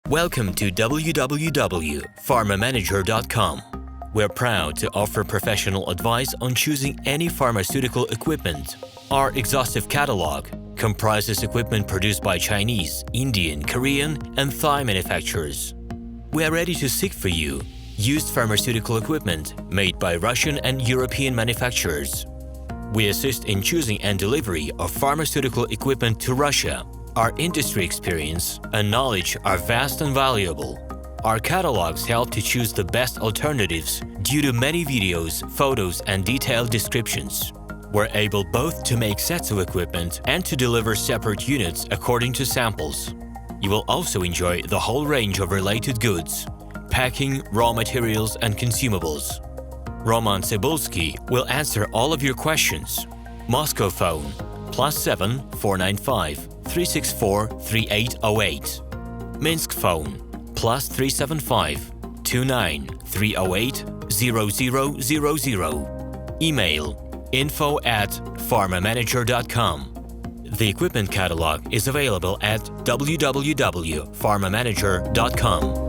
Welcome to www.pharmamanager.com. We're proud to offer professional advice on choosing any pharmaceutical equipment. Our exhaustive catalog comprises equipment produced by Chinese, Indian, Korean, and Thai manufacturers. We are ready to seek for you used pharmaceutical equipment made by Russian and European manufacturers. We assist in choosing and delivery of pharmaceutical equipment to Russia. Our industry experience and knowledge are vast and valuable. Our catalogs help to choose the best alternatives due to many videos, photos, and detailed descriptions. We're able both to make sets of equipment and to deliver separate units according to samples. You will also enjoy the whole range of related goods, packing, raw materials, and consumables. RomanTsibulsky will answer all of your questions. Moscow phone +7 495 364 3808. Minsk phone +375 29 308 0000. Email info@pharmamanager.com. The equipment catalog is available at www.pharmamanager.com.